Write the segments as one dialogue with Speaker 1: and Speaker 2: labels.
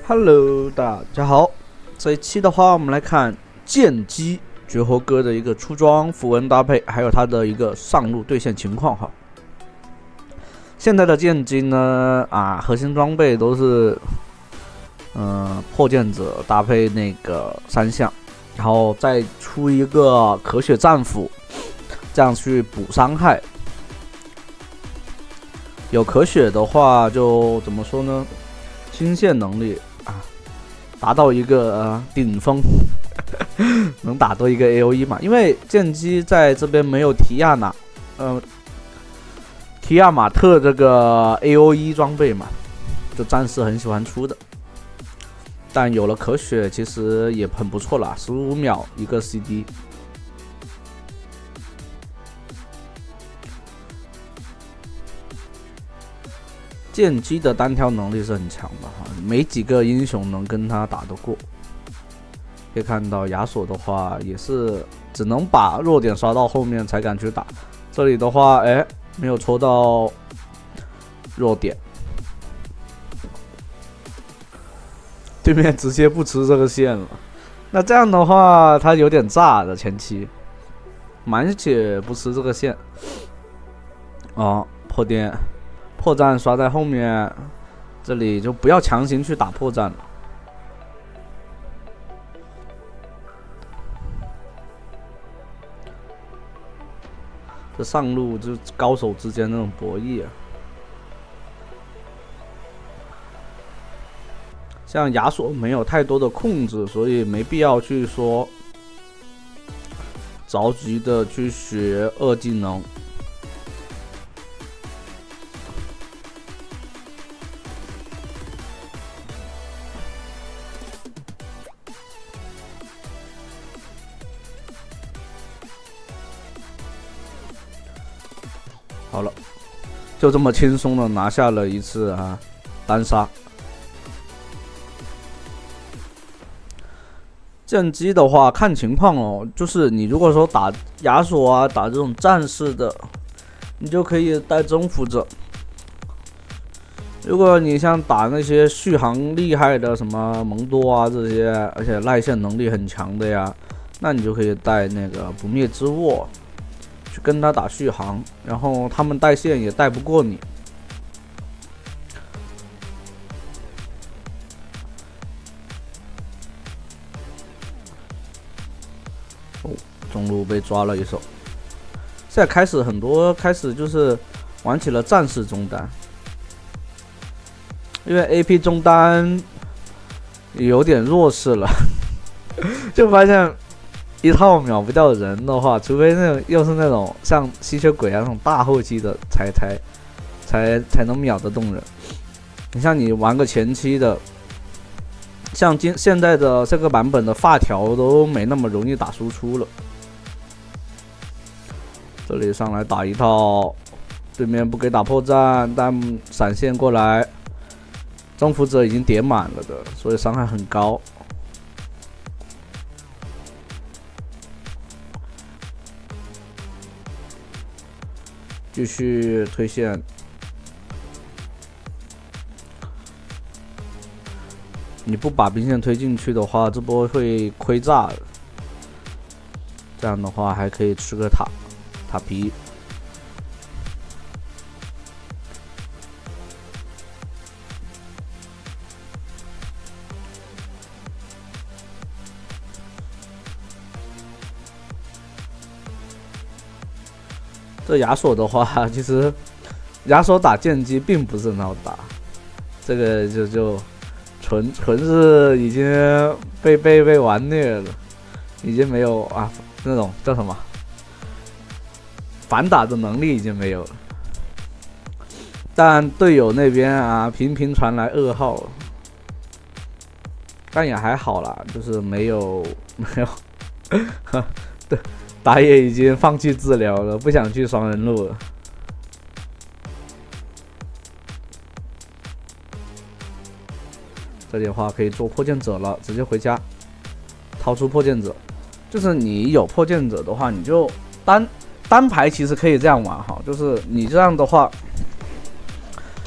Speaker 1: Hello，大家好。这一期的话，我们来看剑姬绝活哥的一个出装、符文搭配，还有它的一个上路兑现情况哈。现在的剑姬呢，核心装备都是破剑者搭配那个3项，然后再出一个可血战斧，这样去补伤害。有可血的话，就怎么说呢？清线能力达到一个顶峰，能打多一个 AOE 嘛？因为剑姬在这边没有提亚马特这个 AOE 装备嘛，就战士很喜欢出的。但有了可血，其实也很不错啦，15秒一个 CD。剑姬的单挑能力是很强的哈，没几个英雄能跟他打得过。可以看到亚索的话，也是只能把弱点刷到后面才敢去打。这里的话，没有抽到弱点，对面直接不吃这个线了。那这样的话，他有点炸的前期，满血不吃这个线，破电。破绽刷在后面，这里就不要强行去打破绽了。这上路就高手之间那种博弈啊。像亚索没有太多的控制，所以没必要去说着急的去学2技能。好了，就这么轻松的拿下了一次单杀。剑姬的话看情况哦，就是你如果说打亚索打这种战士的，你就可以带征服者。如果你像打那些续航厉害的什么蒙多这些，而且赖线能力很强的呀，那你就可以带那个不灭之握。去跟他打续航，然后他们带线也带不过你。中路被抓了一手。现在很多开始就是玩起了战士中单，因为 AP 中单有点弱势了，就发现。一套秒不掉人的话，除非又是那种像吸血鬼那种大后期的才能秒得动人。你像你玩个前期的，像现在的这个版本的发条都没那么容易打输出了。这里上来打一套，对面不给打破绽，但闪现过来，征服者已经叠满了的，所以伤害很高。继续推线，你不把兵线推进去的话，这波会亏炸的。这样的话还可以吃个塔皮。这亚索的话，其实亚索打剑姬并不是很好打，这个就纯是已经被玩虐了，已经没有那种叫什么反打的能力已经没有了。但队友那边频频传来噩耗，但也还好啦，就是没有，对。打野已经放弃治疗了，不想去双人路了。这里的话可以做破剑者了，直接回家，掏出破剑者。就是你有破剑者的话，你就单排其实可以这样玩哈，就是你这样的话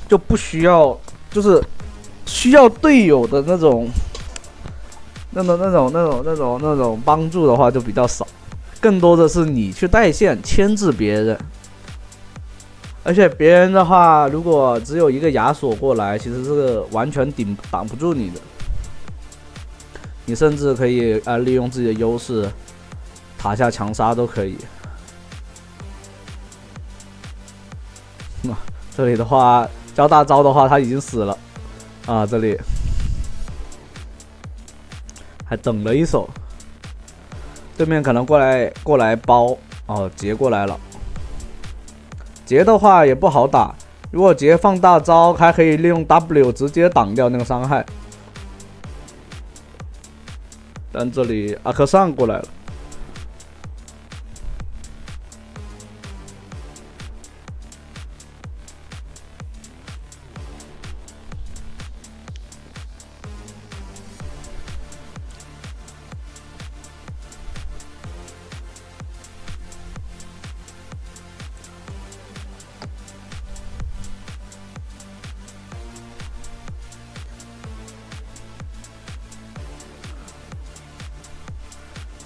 Speaker 1: 就不需要，就是需要队友的那种帮助的话就比较少，更多的是你去带线牵制别人。而且别人的话，如果只有一个亚索过来，其实是完全挡不住你的。你甚至可以利用自己的优势，塔下强杀都可以。这里的话，交大招的话，他已经死了啊！这里还等了一手，对面可能过来包哦，杰过来了。杰的话也不好打，如果杰放大招，还可以利用 W 直接挡掉那个伤害。但这里阿克尚过来了，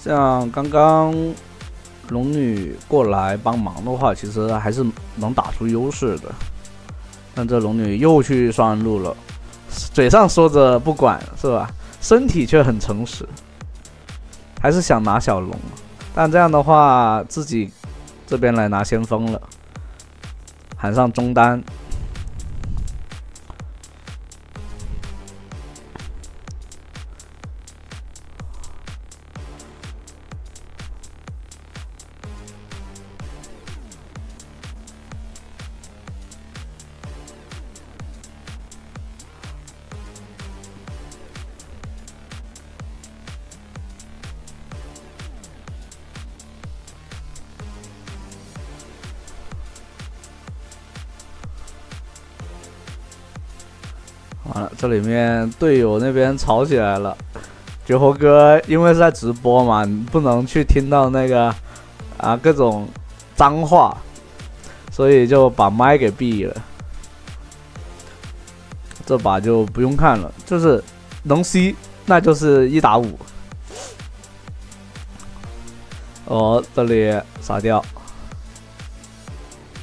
Speaker 1: 像刚刚龙女过来帮忙的话，其实还是能打出优势的。但这龙女又去双人路了，嘴上说着不管是吧？身体却很诚实，还是想拿小龙。但这样的话，自己这边来拿先锋了，喊上中单。完了，这里面队友那边吵起来了。绝活哥因为是在直播嘛，你不能去听到那个各种脏话，所以就把麦给闭了。这把就不用看了，就是能 C 那就是1打5。哦，这里傻掉，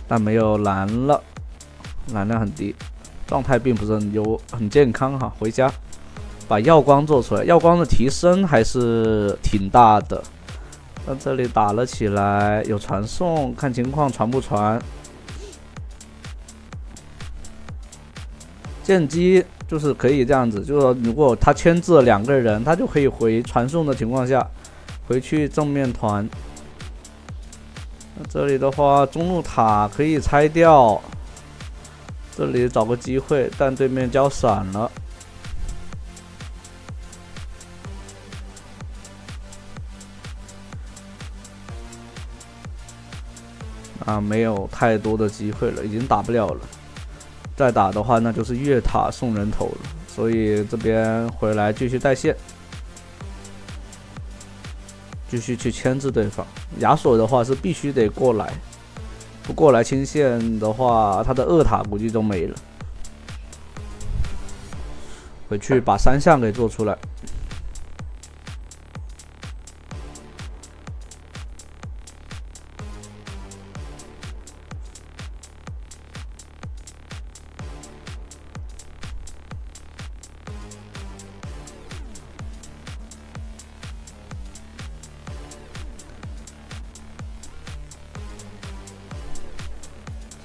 Speaker 1: 但没有蓝了，蓝量很低。状态并不是很健康哈，回家把耀光做出来，耀光的提升还是挺大的。那这里打了起来，有传送，看情况传不传。剑姬就是可以这样子，就是说如果他牵制了2个人，他就可以回传送的情况下回去正面团。那这里的话，中路塔可以拆掉。这里找个机会，但对面交闪了。没有太多的机会了，已经打不了了。再打的话，那就是越塔送人头了。所以这边回来继续带线，继续去牵制对方。亚索的话是必须得过来。不过来清线的话，他的2塔估计都没了。回去把3项给做出来。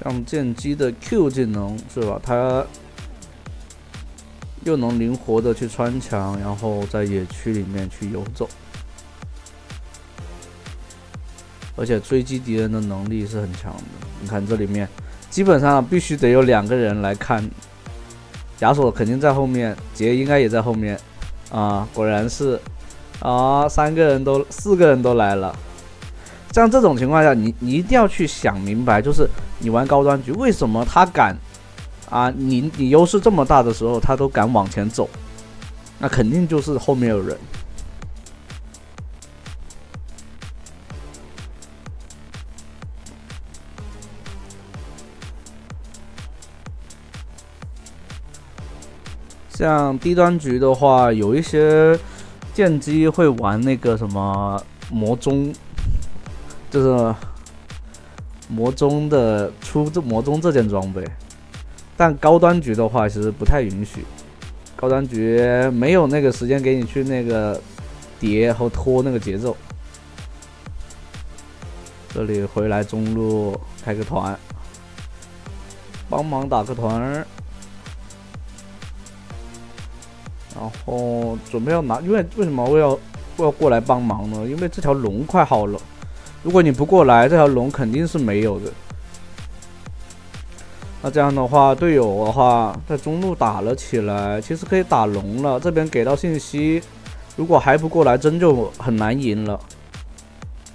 Speaker 1: 像剑姬的 Q 技能是吧？它又能灵活的去穿墙，然后在野区里面去游走，而且追击敌人的能力是很强的。你看这里面，基本上必须得有2个人来看，亚索肯定在后面，杰应该也在后面，果然是，4个人都来了。像这种情况下，你一定要去想明白，就是你玩高端局，为什么他敢你优势这么大的时候，他都敢往前走，那肯定就是后面有人。像低端局的话，有一些剑姬会玩那个什么魔宗，就是魔宗的魔宗这件装备，但高端局的话其实不太允许。高端局没有那个时间给你去那个叠和拖那个节奏。这里回来中路开个团，帮忙打个团，然后准备要拿，因为为什么我要过来帮忙呢？因为这条龙快好了，如果你不过来，这条龙肯定是没有的。那这样的话，队友的话在中路打了起来，其实可以打龙了。这边给到信息，如果还不过来，真就很难赢了。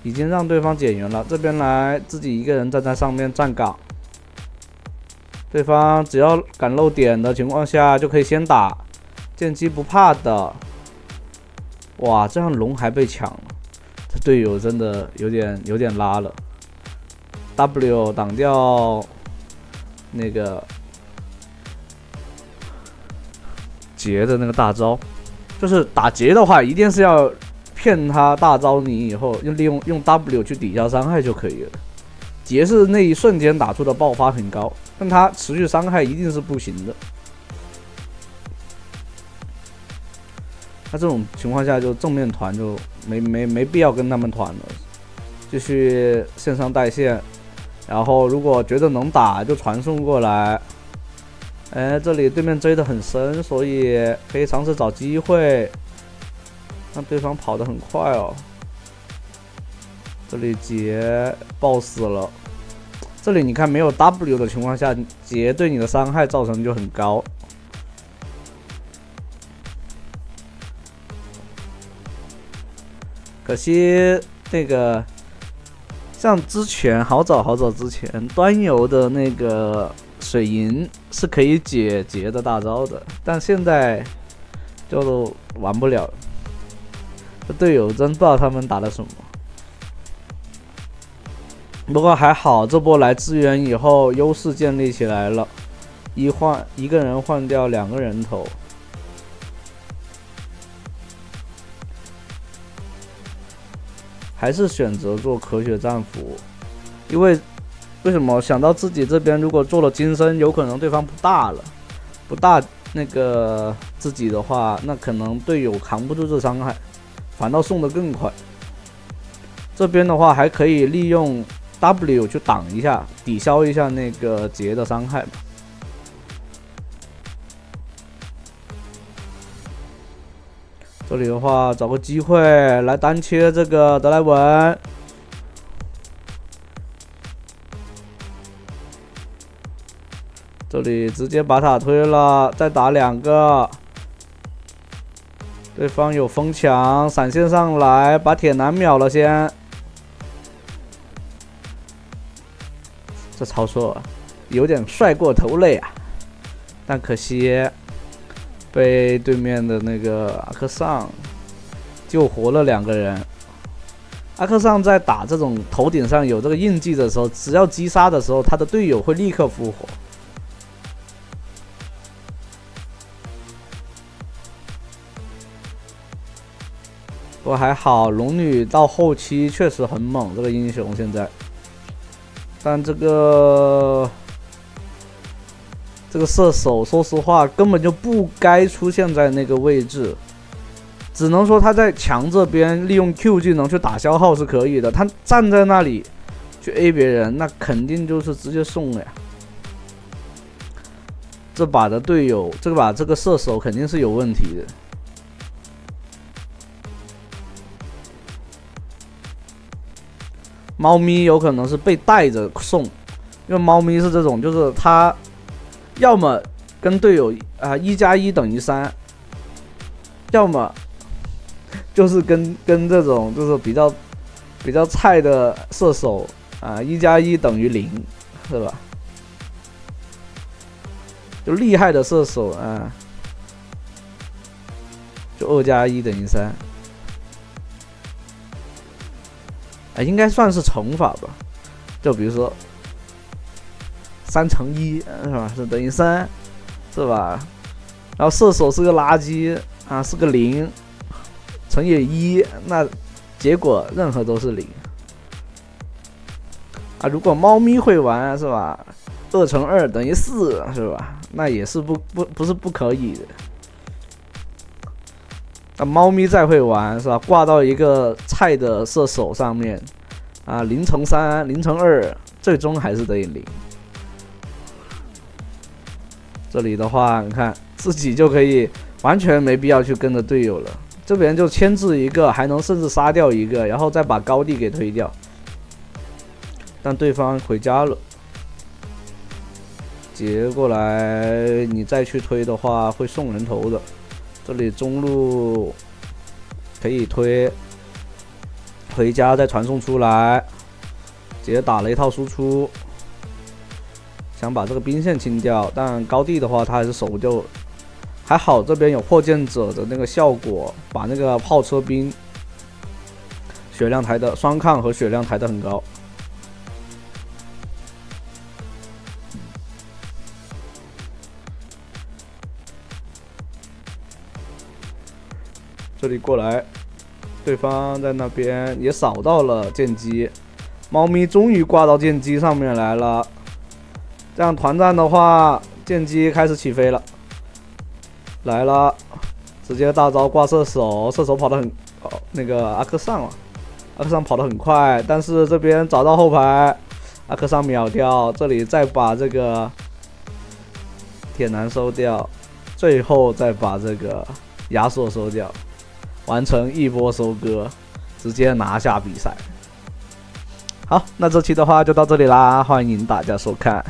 Speaker 1: 已经让对方减员了，这边来自己一个人站在上面站岗，对方只要敢漏点的情况下就可以先打，剑姬不怕的。哇，这样龙还被抢了，这队友真的有点拉了。W 挡掉那个劫的那个大招，就是打劫的话，一定是要骗他大招你以后，利用 W 去抵消伤害就可以了。劫是那一瞬间打出的爆发很高，但他持续伤害一定是不行的。那这种情况下就正面团就没必要跟他们团了，继续线上带线。然后如果觉得能打就传送过来。哎，这里对面追得很深，所以可以尝试找机会，让对方跑得很快哦。这里劫爆死了。这里你看没有 W 的情况下，劫对你的伤害造成就很高。可惜那个。像之前好早之前，端游的那个水银是可以解劫的大招的，但现在就玩不了。这队友真不知道他们打的什么。不过还好，这波来支援以后，优势建立起来了，一个人换掉2个人头。还是选择做科学战斧，因为为什么想到自己这边如果做了金身，有可能对方不大那个自己的话，那可能队友扛不住这伤害，反倒送得更快。这边的话还可以利用 W 去挡一下，抵消一下那个劫的伤害嘛。这里的话，找个机会来单切这个德莱文。这里直接把塔推了，再打2个。对方有风墙，闪现上来，把铁男秒了先。这操作有点帅过头了呀，但可惜。被对面的那个阿克尚救活了2个人。阿克尚在打这种头顶上有这个印记的时候，只要击杀的时候，他的队友会立刻复活。不过还好，龙女到后期确实很猛，这个英雄现在，但这个射手，说实话根本就不该出现在那个位置，只能说他在墙这边利用 Q 技能去打消耗是可以的，他站在那里去 A 别人，那肯定就是直接送了呀。这把的队友，这个射手肯定是有问题的。猫咪有可能是被带着送，因为猫咪是这种，就是他。要么跟队友1+1等于3，要么就是跟这种就是比较菜的射手1+1等于0，是吧？就厉害的射手就2+1等于3，应该算是乘法吧，就比如说。3×1是吧？是等于3，是吧？然后射手是个垃圾啊，是个0，乘以1，那结果任何都是0啊。如果猫咪会玩是吧，2乘2等于4是吧？那也是不是不可以的。那猫咪再会玩是吧？挂到一个菜的射手上面啊，0乘3、0乘2，最终还是等于0。这里的话，你看自己就可以完全没必要去跟着队友了，这边就牵制一个，还能甚至杀掉一个，然后再把高地给推掉。但对方回家了，截过来你再去推的话会送人头的。这里中路可以推，回家再传送出来，直接打了一套输出，想把这个兵线清掉，但高地的话他还是守不掉。还好这边有破剑者的那个效果，把那个炮车兵血量抬的双抗和血量抬得很高。这里过来，对方在那边也扫到了剑姬，猫咪终于挂到剑姬上面来了。这样团战的话，剑姬开始起飞了，来了，直接大招挂射手，射手跑得很那个阿克尚了，阿克尚跑得很快，但是这边找到后排，阿克尚秒掉，这里再把这个铁男收掉，最后再把这个亚索收掉。完成一波收割，直接拿下比赛。好，那这期的话就到这里啦，欢迎大家收看。